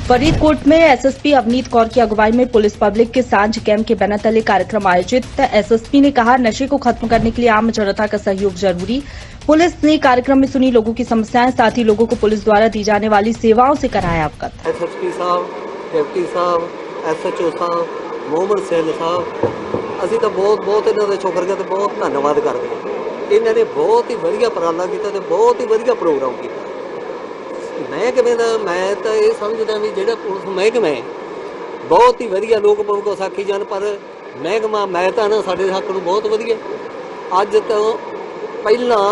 फरीदकोट में एसएसपी अवनीत कौर की अगुवाई में पुलिस पब्लिक के सांझ कैंप के बैनर तले कार्यक्रम आयोजित। एसएसपी ने कहा, नशे को खत्म करने के लिए आम जनता का सहयोग जरूरी। पुलिस ने कार्यक्रम में सुनी लोगों की समस्याएं, साथ ही लोगों को पुलिस द्वारा दी जाने वाली सेवाओं से कराया अवगत। एसएसपी साहब, डिप्टी साहब, एसएचओ साहब, मोहम्मद सैल साहब, ਅਸੀਂ ਤਾਂ ਬਹੁਤ ਇਹਨਾਂ ਦੇ ਸ਼ੁਕਰੀਆ ਤੇ ਬਹੁਤ ਧੰਨਵਾਦ ਕਰਦੇ ਹਾਂ। ਇਹਨਾਂ ਨੇ ਬਹੁਤ ਹੀ ਵਧੀਆ ਉਪਰਾਲਾ ਕੀਤਾ ਤੇ ਬਹੁਤ ਹੀ ਵਧੀਆ ਪ੍ਰੋਗਰਾਮ ਕੀਤਾ। ਮਹਿਕਮੇ ਦਾ ਮੈਂ ਤਾਂ ਇਹ ਸਮਝਦਾ ਵੀ ਜਿਹੜਾ ਪੁਲਿਸ ਮਹਿਕਮਾ ਹੈ ਬਹੁਤ ਹੀ ਵਧੀਆ, ਲੋਕ ਭਾਵੇਂ ਸਾਖੀ ਜਾਣ, ਪਰ ਮਹਿਕਮਾ ਮੈਂ ਤਾਂ ਨਾ ਸਾਡੇ ਹੱਕ ਨੂੰ ਬਹੁਤ ਵਧੀਆ। ਅੱਜ ਤੋਂ ਪਹਿਲਾਂ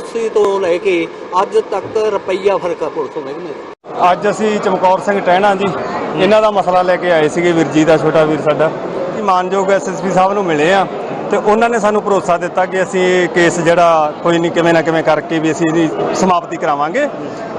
80 ਤੋਂ ਲੈ ਕੇ ਅੱਜ ਤੱਕ ਰੁਪਈਆ ਫਰਕ ਆ ਪੁਲਿਸ ਮਹਿਕਮੇ ਦਾ। ਅੱਜ ਅਸੀਂ ਚਮਕੌਰ ਸਿੰਘ ਟਹਿਣਾ ਜੀ ਇਹਨਾਂ ਦਾ ਮਸਲਾ ਲੈ ਕੇ ਆਏ ਸੀਗੇ, ਵੀਰ ਜੀ ਦਾ ਛੋਟਾ ਵੀਰ ਸਾਡਾ। ਮਾਨਯੋਗ ਐਸਐਸਪੀ ਸਾਹਿਬ ਨੂੰ ਮਿਲੇ ਆ ਤੇ ਉਹਨਾਂ ਨੇ ਸਾਨੂੰ ਭਰੋਸਾ ਦਿੱਤਾ ਕਿ ਅਸੀਂ ਕੇਸ ਜਿਹੜਾ ਕੋਈ ਨਹੀਂ ਕਿਵੇਂ ਨਾ ਕਿਵੇਂ ਕਰਕੇ ਵੀ ਅਸੀਂ ਇਹਦੀ ਸਮਾਪਤੀ ਕਰਾਵਾਂਗੇ।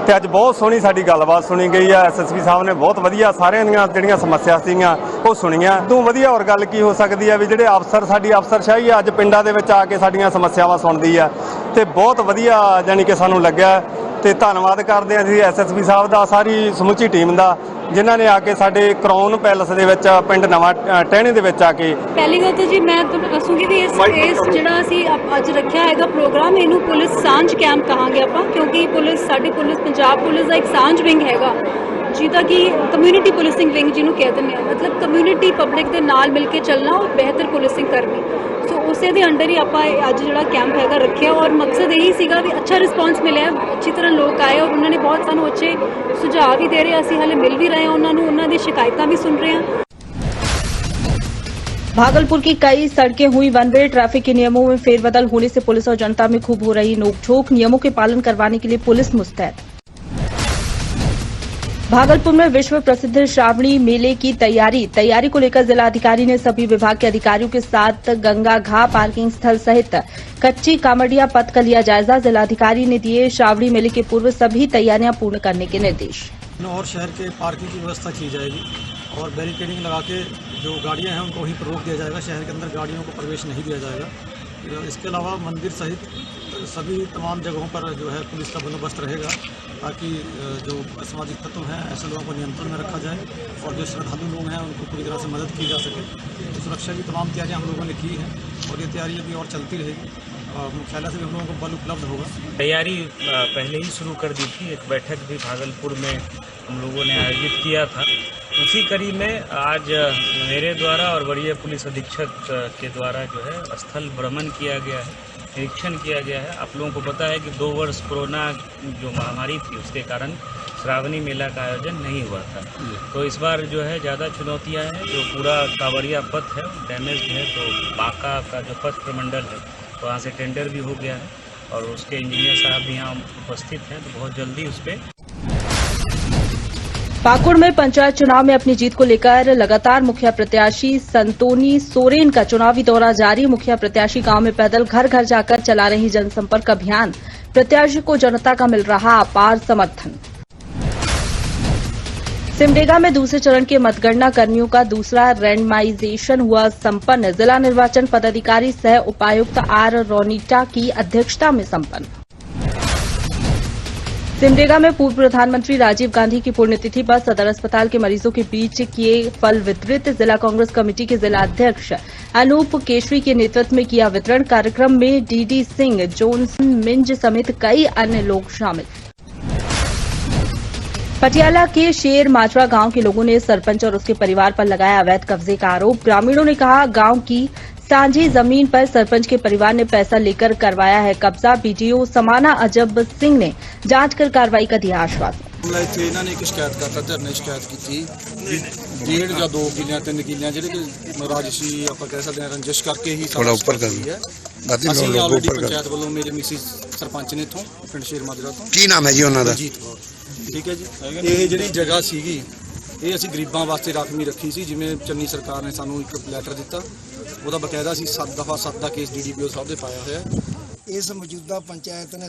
ਤੇ ਅੱਜ ਬਹੁਤ ਸੋਹਣੀ ਸਾਡੀ ਗੱਲਬਾਤ ਸੁਣੀ ਗਈ ਆ। ਐਸਐਸਪੀ ਸਾਹਿਬ ਨੇ ਬਹੁਤ ਵਧੀਆ ਸਾਰਿਆਂ ਦੀਆਂ ਜਿਹੜੀਆਂ ਸਮੱਸਿਆ ਸੀਗੀਆਂ ਉਹ ਸੁਣੀਆਂ। ਤੋਂ ਵਧੀਆ ਹੋਰ ਗੱਲ ਕੀ ਹੋ ਸਕਦੀ ਆ ਵੀ ਜਿਹੜੇ ਅਫਸਰ ਸਾਡੀ ਅਫਸਰਸ਼ਾਹੀ ਆ ਅੱਜ ਪਿੰਡਾਂ ਦੇ ਵਿੱਚ ਆ ਕੇ ਸਾਡੀਆਂ ਸਮੱਸਿਆਵਾਂ ਸੁਣਦੀ ਆ ਤੇ ਬਹੁਤ ਵਧੀਆ ਜਾਨੀ ਕਿ ਸਾਨੂੰ ਲੱਗਿਆ। ਤੇ ਧੰਨਵਾਦ ਕਰਦੇ ਹਾਂ ਅਸੀਂ ਐਸਐਸਪੀ ਸਾਹਿਬ ਦਾ, ਸਾਰੀ ਸਮੁੱਚੀ ਟੀਮ ਦਾ, ਜਿਨ੍ਹਾਂ ਨੇ ਆ ਕੇ ਸਾਡੇ ਕਰਾਊਨ ਪੈਲਸ ਦੇ ਵਿੱਚ ਪਿੰਡ ਨਵਾਂ ਟਹਿਣੇ ਦੇ ਵਿੱਚ ਆ ਕੇ। ਪਹਿਲੀ ਗੱਲ ਤਾਂ ਜੀ ਮੈਂ ਤੁਹਾਨੂੰ ਦੱਸੂਗੀ ਵੀ ਇਸ ਜਿਹੜਾ ਅਸੀਂ ਅੱਜ ਰੱਖਿਆ ਹੈਗਾ ਪ੍ਰੋਗਰਾਮ, ਇਹਨੂੰ ਪੁਲਿਸ ਸਾਂਝ ਕੈਂਪ ਕਹਾਂਗੇ ਆਪਾਂ, ਕਿਉਂਕਿ ਸਾਡੀ ਪੁਲਿਸ ਪੰਜਾਬ ਪੁਲਿਸ ਦਾ ਇੱਕ ਸਾਂਝ ਵਿੰਗ ਹੈਗਾ ਜਿਹਦਾ ਕਿ ਕਮਿਊਨਿਟੀ ਪੁਲਿਸਿੰਗ ਵਿੰਗ ਜਿਹਨੂੰ ਕਹਿ ਦਿੰਦੇ ਆ, ਮਤਲਬ ਕਮਿਊਨਿਟੀ ਪਬਲਿਕ ਦੇ ਨਾਲ ਮਿਲ ਕੇ ਚੱਲਣਾ ਔਰ ਬਿਹਤਰ ਪੁਲਿਸਿੰਗ ਕਰਨੀ। ਸੋ ਉਸੇ ਦੇ ਅੰਡਰ ਹੀ ਆਪਾਂ ਅੱਜ ਜਿਹੜਾ ਕੈਂਪ ਹੈਗਾ ਰੱਖਿਆ ਔਰ ਮਕਸਦ ਇਹੀ ਸੀਗਾ ਵੀ ਅੱਛਾ ਰਿਸਪੌਂਸ ਮਿਲਿਆ, ਅੱਛੀ ਤਰ੍ਹਾਂ ਲੋਕ ਆਏ ਔਰ ਉਹਨਾਂ ਨੇ ਬਹੁਤ ਸਾਨੂੰ ਅੱਛੇ ਸੁਝਾਅ ਵੀ ਦੇ ਰਹੇ। ਅਸੀਂ ਹਾਲੇ ਮਿਲ भी रहे हैं ਉਹਨਾਂ ਨੂੰ, ਉਹਨਾਂ ਦੀ शिकायतें भी सुन रहे हैं। भागलपुर की कई सड़कें हुई वन वे। ट्रैफिक के नियमों में फेरबदल होने से पुलिस और जनता में खूब हो रही नोकझोंक। नियमों के पालन करवाने के लिए पुलिस मुस्तैद। भागलपुर में विश्व प्रसिद्ध श्रावणी मेले की तैयारी को लेकर जिलाधिकारी ने सभी विभाग के अधिकारियों के साथ गंगा घाट पार्किंग स्थल सहित कच्ची कामड़िया पथ का लिया जायजा। जिलाधिकारी ने दिए श्रावणी मेले के पूर्व सभी तैयारियां पूर्ण करने के निर्देश। और शहर के पार्किंग की व्यवस्था की जाएगी और बैरिकेडिंग लगा के जो गाड़ियां हैं उनको वहीं पर रोक दिया जाएगा। शहर के अंदर गाड़ियों को प्रवेश नहीं दिया जाएगा। इसके अलावा मंदिर सहित सभी तमाम जगहों पर जो है पुलिस का बंदोबस्त रहेगा ताकि जो असामाजिक तत्व हैं ऐसे लोगों को नियंत्रण में रखा जाए और जो श्रद्धालु लोग हैं उनको पूरी तरह से मदद की जा सके। तो सुरक्षा की तमाम तैयारियां हम लोगों ने की हैं और ये तैयारी अभी और चलती रहेगी। मुख्यालय से भी हम लोगों को बल उपलब्ध होगा। तैयारी पहले ही शुरू कर दी थी। एक बैठक भी भागलपुर में हम लोगों ने आयोजित किया था। उसी कड़ी में आज मेरे द्वारा और वरीय पुलिस अधीक्षक के द्वारा जो है स्थल भ्रमण किया गया है, निरीक्षण किया गया है। आप लोगों को पता है कि 2 वर्ष कोरोना जो महामारी थी उसके कारण श्रावणी मेला का आयोजन नहीं हुआ था। तो इस बार जो है ज़्यादा चुनौतियां हैं। जो पूरा कांवड़िया पथ है डैमेज है, तो बांका का जो पथ प्रमंडल है वहाँ से टेंडर भी हो गया है और उसके इंजीनियर साहब भी यहाँ उपस्थित हैं। तो बहुत जल्दी उस पर। पाकुड़ में पंचायत चुनाव में अपनी जीत को लेकर लगातार मुखिया प्रत्याशी संतोनी सोरेन का चुनावी दौरा जारी। मुखिया प्रत्याशी गांव में पैदल घर घर जाकर चला रही जनसंपर्क अभियान। प्रत्याशी को जनता का मिल रहा अपार समर्थन। सिमडेगा में दूसरे चरण के मतगणना कर्मियों का दूसरा रैंडमाइजेशन हुआ संपन्न। जिला निर्वाचन पदाधिकारी सह उपायुक्त आर रोनीटा की अध्यक्षता में संपन्न। सिमडेगा में पूर्व प्रधानमंत्री राजीव गांधी की पुण्यतिथि पर सदर अस्पताल के मरीजों के बीच किए फल वितरित। जिला कांग्रेस कमेटी के जिला अध्यक्ष अनूप केशरी के नेतृत्व में किया वितरण। कार्यक्रम में डीडी सिंह, जोनसन मिंज समेत कई अन्य लोग शामिल। पटियाला के शेर माजरा गांव के लोगों ने सरपंच और उसके परिवार पर लगाया अवैध कब्जे का आरोप। ग्रामीणों ने कहा, गांव की साझी जमीन पर सरपंच के परिवार ने पैसा लेकर करवाया है कब्जा। बीडीओ समाना अजब सिंह ने जांच कर कार्रवाई का दिया आश्वासन। इन्होंने एक शिकायत करता, धरने शिकायत की थी 1.5 ਜਾਂ 2 किलियां 3 किलियां ਜਿਹੜੇ ਕਿ ਰਾਜਸੀ ਆਪਾਂ ਕਹਿ ਸਕਦੇ ਹਾਂ ਰੰਜਿਸ਼ ਕਰਕੇ ਹੀ ਥੋੜਾ ਉੱਪਰ ਕਰ ਲਿਆ। ਅਸੀਂ ਆਲਰੇਡੀ ਪੰਚਾਇਤ ਵੱਲੋਂ ਮੇਰੇ ਮਿਸਿਸ ਸਰਪੰਚ ਨੇ ਇਥੋਂ ਪਿੰਡ ਸ਼ੇਰ ਮਾਜਰਾ ਤੋਂ। ਕੀ ਨਾਮ ਹੈ ਜੀ ਉਹਨਾਂ ਦਾ? ਠੀਕ ਹੈ ਜੀ। ਇਹ ਜਿਹੜੀ ਜਗ੍ਹਾ ਸੀਗੀ ਇਹ ਅਸੀਂ ਗਰੀਬਾਂ ਵਾਸਤੇ ਰਾਖਵੀਂ ਰੱਖੀ ਸੀ। ਜਿਵੇਂ ਚੰਨੀ ਸਰਕਾਰ ਨੇ ਸਾਨੂੰ ਇੱਕ ਲੈਟਰ ਦਿੱਤਾ, ਉਹਦਾ ਬਕਾਇਦਾ ਸੀ 7 ਦਫਾ 7 ਦਾ ਕੇਸ ਡੀਡੀਪੀਓ ਸਾਹਿਬ ਦੇ ਪਾਇਆ ਹੋਇਆ। ਇਸ ਮੌਜੂਦਾ ਪੰਚਾਇਤ ਨੇ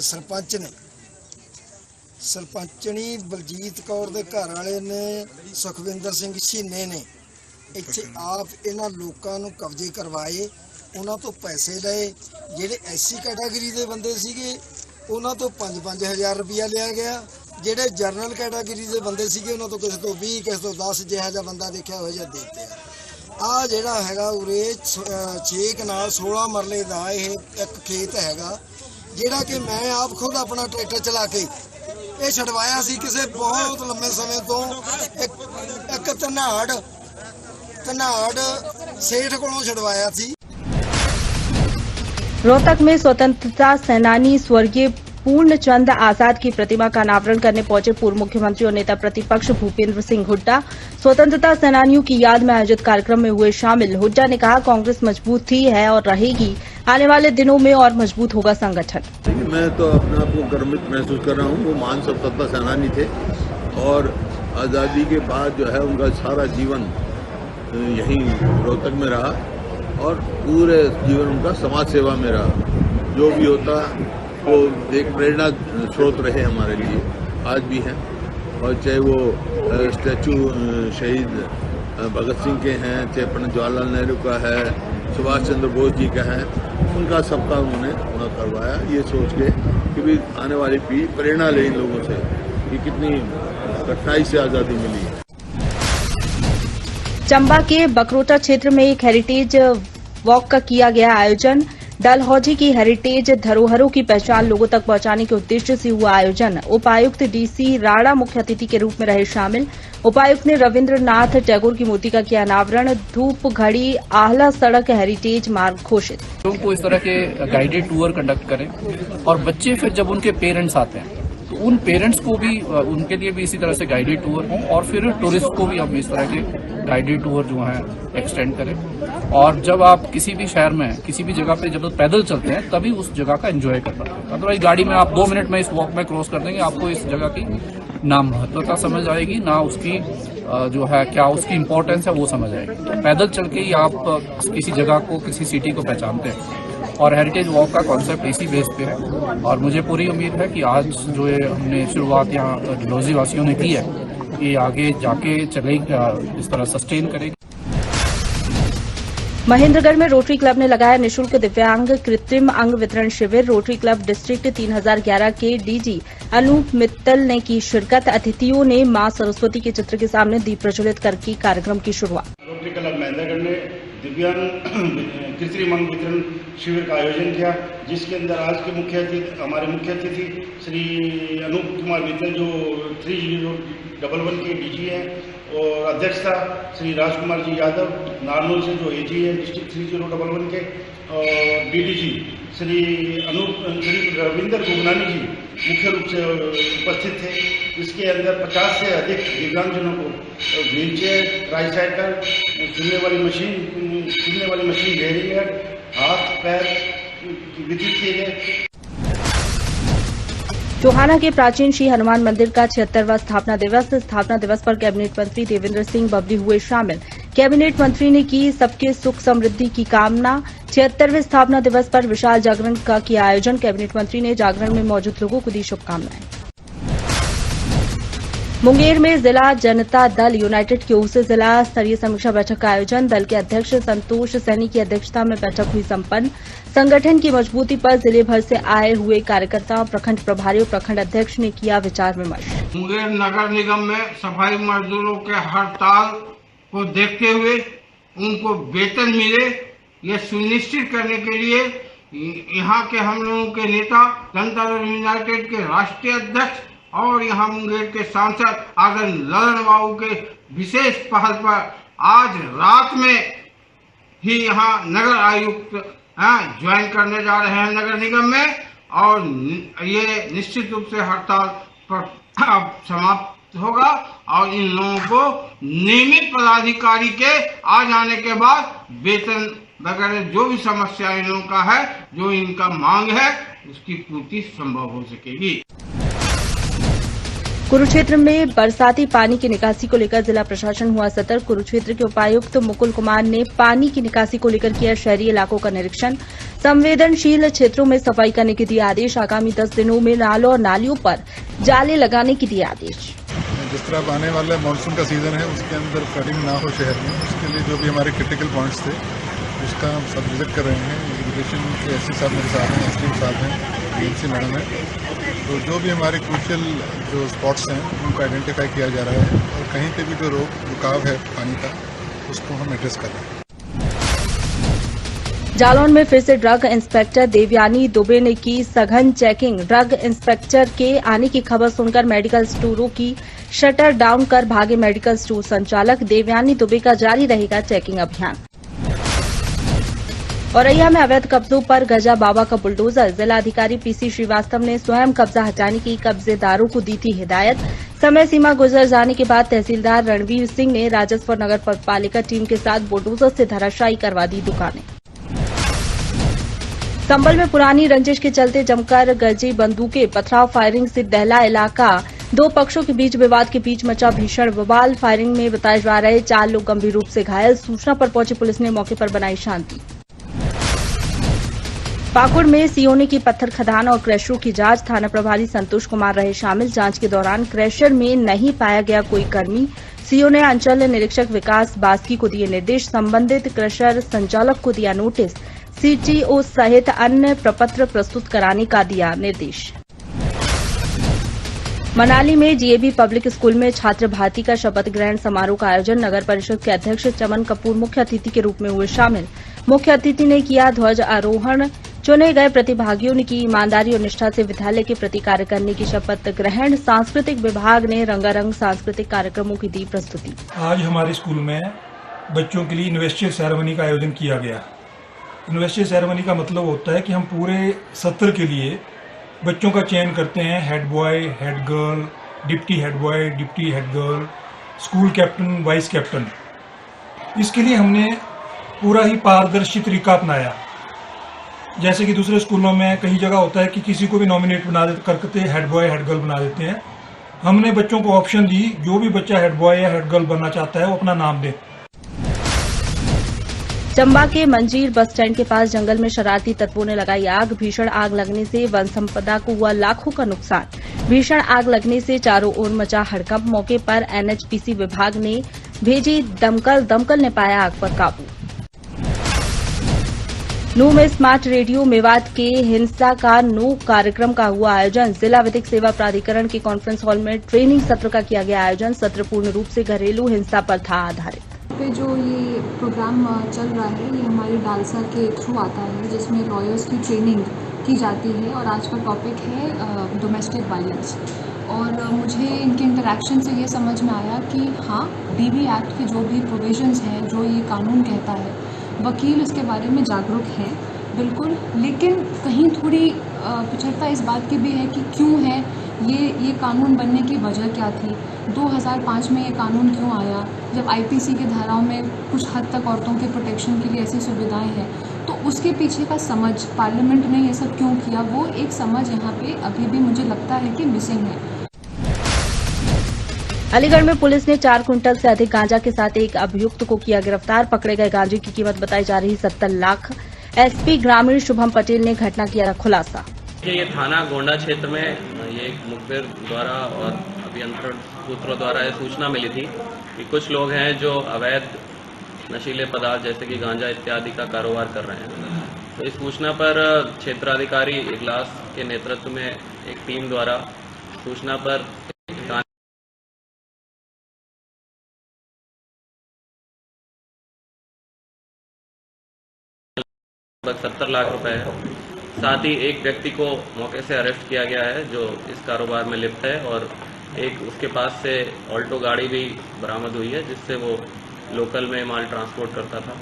ਸਰਪੰਚਣੀ ਬਲਜੀਤ ਕੌਰ ਦੇ ਘਰ ਵਾਲੇ ਨੇ ਸੁਖਵਿੰਦਰ ਸਿੰਘ ਸ਼ੀਨੇ ਨੇ ਇੱਥੇ ਆਪ ਇਹਨਾਂ ਲੋਕਾਂ ਨੂੰ ਕਬਜ਼ੇ ਕਰਵਾਏ, ਉਹਨਾਂ ਤੋਂ ਪੈਸੇ ਲਏ। ਜਿਹੜੇ ਐਸਸੀ ਕੈਟਾਗਰੀ ਦੇ ਬੰਦੇ ਸੀਗੇ ਉਹਨਾਂ ਤੋਂ 5-5 ਹਜ਼ਾਰ ਰੁਪਇਆ ਲਿਆ ਗਿਆ। ਜਿਹੜੇ ਜਰਨਲ ਕੈਟਾਗਰੀ ਦੇ ਬੰਦੇ ਸੀਗੇ ਉਹਨਾਂ ਤੋਂ ਕਿਸੇ ਤੋਂ 20 ਕਿਸੇ ਤੋਂ 10 ਜਿਹਾ ਜਿਹਾ ਬੰਦਾ ਦੇਖਿਆ ਹੋਇਆ ਜਿਹਾ ਦੇਤੇ ਆ ਜਿਹੜਾ ਹੈਗਾ ਉਰੇ 6 ਕਨਾਲ 16 ਮਰਲੇ ਦਾ ਇਹ ਇੱਕ ਖੇਤ ਹੈਗਾ ਜਿਹੜਾ ਕਿ ਮੈਂ ਆਪ ਖੁਦ ਆਪਣਾ ਟਰੈਕਟਰ ਚਲਾ ਕੇ ਇਹ ਛਡਵਾਇਆ ਸੀ ਕਿਸੇ ਬਹੁਤ ਲੰਮੇ ਸਮੇਂ ਤੋਂ ਇੱਕ ਧਨਾੜ ਸੇਠ ਕੋਲੋਂ ਛਡਵਾਇਆ ਸੀ। रोहतक में स्वतंत्रता सेनानी स्वर्गीय पूर्णचंद आजाद की प्रतिमा का अनावरण करने पहुंचे पूर्व मुख्यमंत्री और नेता प्रतिपक्ष भूपेंद्र सिंह हुड्डा स्वतंत्रता सेनानियों की याद में आयोजित कार्यक्रम में हुए शामिल। हुड्डा ने कहा कांग्रेस मजबूत थी है और रहेगी, आने वाले दिनों में और मजबूत होगा संगठन। मैं तो अपने आप को गर्वित महसूस कर रहा हूँ। वो महान स्वतंत्रता सेनानी थे और आज़ादी के बाद जो है उनका सारा जीवन यहीं रोहतक में रहा और पूरे जीवन उनका समाज सेवा में रहा। जो भी होता वो एक प्रेरणा स्रोत रहे हमारे लिए, आज भी हैं। और चाहे वो स्टैचू शहीद भगत सिंह के हैं, चाहे पंडित जवाहरलाल नेहरू का है, सुभाष चंद्र बोस जी का है, उनका सबका उन्होंने वहाँ करवाया ये सोच के कि भी आने वाली पीढ़ी प्रेरणा ले इन लोगों से कि कितनी कठिनाई से आज़ादी मिली है। चंबा के बकरोटा क्षेत्र में एक हेरिटेज वॉक का किया गया आयोजन। डलहौजी की हेरिटेज धरोहरों की पहचान लोगों तक पहुंचाने के उद्देश्य से हुआ आयोजन। उपायुक्त डीसी राणा मुख्य अतिथि के रूप में रहे शामिल। उपायुक्त ने रविन्द्रनाथ टैगोर की मूर्ति का किया अनावरण। धूप घड़ी आहला सड़क हेरिटेज मार्ग घोषित। लोगों को इस तरह के गाइडेड टूर कंडक्ट करें और बच्चे फिर जब उनके पेरेंट्स आते हैं तो उन पेरेंट्स को भी उनके लिए भी इसी तरह से गाइडेड टूर हों और फिर टूरिस्ट को भी हम इस तरह के गाइडेड टूर जो हैं एक्सटेंड करें। और जब आप किसी भी शहर में किसी भी जगह पे जब पैदल चलते हैं तभी उस जगह का एंजॉय कर पाते हैं। अदरवाइज गाड़ी में आप 2 मिनट में इस वॉक में क्रॉस कर देंगे, आपको इस जगह की ना महत्वता समझ आएगी, ना उसकी जो है क्या उसकी इम्पोर्टेंस है वो समझ आएगी। तो पैदल चल के ही आप किसी जगह को किसी सिटी को पहचानते हैं और हेरिटेज वॉक का कॉन्सेप्ट इसी बेस पे है। और मुझे पूरी उम्मीद है कि आज जो ये हमने शुरुआत यहाँ डलहौजी वासियों ने की है ये आगे जाके चलेगा, इस तरह सस्टेन करेगी। महेंद्रगढ़ में रोटरी क्लब ने लगाया निःशुल्क दिव्यांग कृत्रिम अंग वितरण शिविर। रोटरी क्लब डिस्ट्रिक्ट 3011 के डीजी अनूप मित्तल ने की शिरकत। अतिथियों ने मां सरस्वती के चित्र के सामने दीप प्रज्वलित करके कार्यक्रम की शुरुआत। रोटरी क्लब महेंद्रगढ़ ने दिव्यांग कृत्रिम अंग वितरण शिविर का आयोजन किया, जिसके अंदर आज के हमारे मुख्य अतिथि श्री अनूप कुमार मित्तल जो 3011 के डीजी हैं और अध्यक्षता श्री राजकुमार जी यादव नारनौल से जो एजी है डिस्ट्रिक्ट 3011 के, और डीडीजी श्री रविंदर गोगनानी जी मुख्य रूप से उपस्थित थे। इसके अंदर 50 से अधिक दिव्यांगजनों को व्हील चेयर, ट्राईसाइकिल, सुनने वाली मशीन हेयरिंग, हाथ पैर वितरित किए गए। टोहाना के प्राचीन श्री हनुमान मंदिर का 76वां स्थापना दिवस पर कैबिनेट मंत्री देवेंद्र सिंह बबली हुए शामिल। कैबिनेट मंत्री ने की सबके सुख समृद्धि की कामना। 76वें स्थापना दिवस पर विशाल जागरण का किया आयोजन। कैबिनेट मंत्री ने जागरण में मौजूद लोगों को दी शुभकामनाएं। मुंगेर में जिला जनता दल यूनाइटेड की ओर से जिला स्तरीय समीक्षा बैठक का आयोजन। दल के अध्यक्ष संतोष सैनी की अध्यक्षता में बैठक हुई संपन्न। संगठन की मजबूती पर जिले भर से आए हुए कार्यकर्ताओं, प्रखंड प्रभारी और प्रखंड अध्यक्ष ने किया विचार विमर्श। मुंगेर नगर निगम में सफाई मजदूरों के हड़ताल को देखते हुए उनको वेतन मिले, ये सुनिश्चित करने के लिए यहाँ के हम लोगों के नेता जनता दल यूनाइटेड के राष्ट्रीय अध्यक्ष और यहाँ मुंगेर के सांसद आदरणीय ललन बाबू के विशेष पहल पर आज रात में ही यहाँ नगर आयुक्त ज्वाइन करने जा रहे हैं नगर निगम में, और ये निश्चित रूप से हड़ताल पर समाप्त होगा और इन लोगों को नियमित पदाधिकारी के आ जाने के बाद वेतन वगैरह जो भी समस्या इन लोगों का है, जो इनका मांग है, उसकी पूर्ति संभव हो सकेगी। कुरुक्षेत्र में बरसाती पानी की निकासी को लेकर जिला प्रशासन हुआ सतर्क। कुरुक्षेत्र के उपायुक्त मुकुल कुमार ने पानी की निकासी को लेकर किया शहरी इलाकों का निरीक्षण। संवेदनशील क्षेत्रों में सफाई करने के दिए आदेश। आगामी 10 दिनों में नालों और नालियों पर जाले लगाने के दिए आदेश। जिस तरह आने वाला मानसून का सीजन है उसके अंदर फ्लडिंग ना हो शहर में, उसके लिए जो भी हमारे क्रिटिकल पॉइंट्स थे उसका हम सब विजिट कर रहे हैं। इरिगेशन के एससी साहब मेरे साथ हैं, एसडीएम साहब हैं, डीएमसी मैडम है, तो जो भी हमारे क्रूशियल जो स्पॉट्स हैं उनको आइडेंटिफाई किया जा रहा है और कहीं पे भी जो रुकाव है पानी का उसको हम एड्रेस कर रहे हैं। जालौन में फिर से ड्रग इंस्पेक्टर देवयानी दुबे ने की सघन चेकिंग। ड्रग इंस्पेक्टर के आने की खबर सुनकर मेडिकल स्टोरों की शटर डाउन कर भागे मेडिकल स्टोर संचालक। देवयानी दुबे का जारी रहेगा चेकिंग अभियान। औरैया में अवैध कब्जों पर गजा बाबा का बुलडोजर। जिलाधिकारी पीसी श्रीवास्तव ने स्वयं कब्जा हटाने की कब्जेदारों को दी थी हिदायत। समय सीमा गुजर जाने के बाद तहसीलदार रणवीर सिंह ने राजस्व और नगर पालिका टीम के साथ बुलडोजर से धराशायी करवा दी दुकानें। संभल में पुरानी रंजिश के चलते जमकर गरजी बंदूकें, पथराव फायरिंग से दहला इलाका। दो पक्षों के बीच विवाद के बीच मचा भीषण बवाल। फायरिंग में बताए जा रहे 4 लोग गंभीर रूप से घायल। सूचना पर पहुंची पुलिस ने मौके पर बनाई शांति। पाकुड़ में सीओने की पत्थर खदान और क्रैशरों की जांच। थाना प्रभारी संतोष कुमार रहे शामिल। जांच के दौरान क्रैशर में नहीं पाया गया कोई कर्मी। सीओ ने अंचल निरीक्षक विकास बास्की को दिए निर्देश। संबंधित क्रैशर संचालक को दिया नोटिस। सीटीओ सहित अन्य प्रपत्र प्रस्तुत कराने का दिया निर्देश। मनाली में जीएबी पब्लिक स्कूल में छात्र भारती का शपथ ग्रहण समारोह का आयोजन। नगर परिषद के अध्यक्ष चमन कपूर मुख्य अतिथि के रूप में हुए शामिल। मुख्य अतिथि ने किया ध्वज आरोहण। चुने गए प्रतिभागियों ने की ईमानदारी और निष्ठा से विद्यालय के प्रति कार्य करने की शपथ ग्रहण। सांस्कृतिक विभाग ने रंगारंग सांस्कृतिक कार्यक्रमों की दी प्रस्तुति। आज हमारे स्कूल में बच्चों के लिए इन्वेस्टर सेरेमनी का आयोजन किया गया। इन्वेस्टर सेरेमनी का मतलब होता है कि हम पूरे सत्र के लिए बच्चों का चयन करते हैं। Head boy, head girl, deputy head boy, deputy head girl, school captain, vice captain. इसके लिए हमने पूरा ही पारदर्शी तरीका अपनाया। जैसे कि दूसरे स्कूलों में कई जगह होता है कि किसी को भी नॉमिनेट बना देते करके हेड बॉय हेड गर्ल बना देते हैं। हमने बच्चों को ऑप्शन दी, जो भी बच्चा हेड बॉय या हेड गर्ल बनना चाहता है वो अपना नाम दे। चंबा के मंजीर बस स्टैंड के पास जंगल में शरारती तत्वों ने लगाई आग। भीषण आग लगने से वन संपदा को हुआ लाखों का नुकसान। भीषण आग लगने से चारों ओर मचा हड़कंप। मौके पर एनएचपीसी विभाग ने भेजी दमकल ने पाया आग पर काबू। नू में स्मार्ट रेडियो मेवात के हिंसा का नो कार्यक्रम का हुआ आयोजन। जिला विधिक सेवा प्राधिकरण के कॉन्फ्रेंस हॉल में ट्रेनिंग सत्र का किया गया आयोजन। सत्र पूर्ण रूप से घरेलू हिंसा पर था आधारित। पे जो ये प्रोग्राम चल रहा है ये हमारे डालसा के थ्रू आता है, जिसमें लॉयर्स की ट्रेनिंग की जाती है और आज का टॉपिक है डोमेस्टिक वायलेंस। और मुझे इनके इंटरेक्शन से ये समझ में आया कि हाँ, डीवी एक्ट के जो भी प्रोविजंस हैं, जो ये कानून कहता है, वकील इसके बारे में जागरूक है बिल्कुल, लेकिन कहीं थोड़ी पिछड़ता इस बात की भी है कि क्यों है ये कानून बनने की वजह क्या थी। 2005 में ये कानून क्यों आया, जब आईपीसी की धाराओं में कुछ हद तक औरतों के प्रोटेक्शन के लिए ऐसी सुविधाएं हैं, तो उसके पीछे का समझ पार्लियामेंट ने ये सब क्यों किया, वो एक समझ यहाँ पे अभी भी मुझे लगता है कि मिसिंग है। अलीगढ़ में पुलिस ने 4 क्विंटल से अधिक गांजा के साथ एक अभियुक्त को किया गिरफ्तार। पकड़े गए गांजे की कीमत बताई जा रही 70 लाख। एसपी ग्रामीण शुभम पटेल ने घटना किया खुलासा। ये थाना गोंडा क्षेत्र में ये एक मुखबिर द्वारा और अभियंत्रण सूत्रों द्वारा ये सूचना मिली थी कि कुछ लोग हैं जो अवैध नशीले पदार्थ जैसे कि गांजा इत्यादि का कारोबार कर रहे हैं। तो इस सूचना पर क्षेत्राधिकारी इगलास के नेतृत्व में एक टीम द्वारा सूचना पर 70 लाख रुपए है। साथ ही एक व्यक्ति को मौके से अरेस्ट किया गया है जो इस कारोबार में लिप्त है, और एक उसके पास से ऑल्टो गाड़ी भी बरामद हुई है जिससे वो लोकल में माल ट्रांसपोर्ट करता था।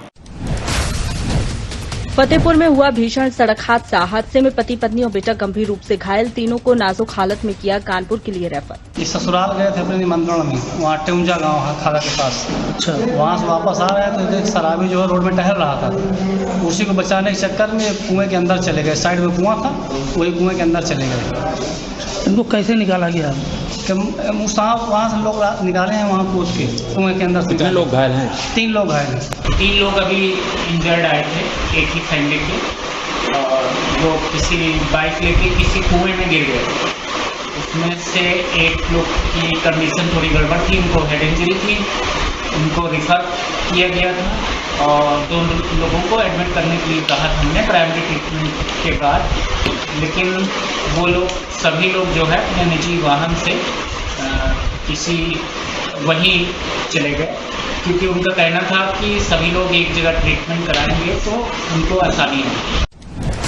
फतेहपुर में हुआ भीषण सड़क हादसा। हादसे में पति पत्नी और बेटा गंभीर रूप से घायल। तीनों को नाजुक हालत में किया कानपुर के लिए रेफर। ये ससुराल गए थे अपने निमंत्रण में, वहाँ टेउंजा गांव है खाला के पास। अच्छा, वहाँ से वापस आ रहे थे तो एक शराबी जो है रोड में टहल रहा था, उसी को बचाने के चक्कर में कुएं के अंदर चले गए। साइड में कुआं था, वही कुएं के अंदर चले गए। इनको कैसे निकाला गया? साहब वहाँ से लोग निकाले हैं वहाँ कूद के कुएं के अंदर से। कितने लोग घायल हैं? 3 लोग घायल हैं। 3 लोग अभी इंजर्ड आए थे, एक ही फैमिली के, और वो किसी बाइक लेके किसी कुएं में गिर गए। उसमें से एक लोग की कंडीशन थोड़ी गड़बड़ थी, उनको हेड इंजरी थी, उनको रिफर किया गया था और 2 लोगों को एडमिट करने के लिए कहा हमने प्राइमरी ट्रीटमेंट के बाद, लेकिन वो लोग सभी लोग जो है अपने निजी वाहन से किसी वहीं चले गए, क्योंकि उनका कहना था कि सभी लोग एक जगह ट्रीटमेंट कराएंगे तो उनको आसानी होगी।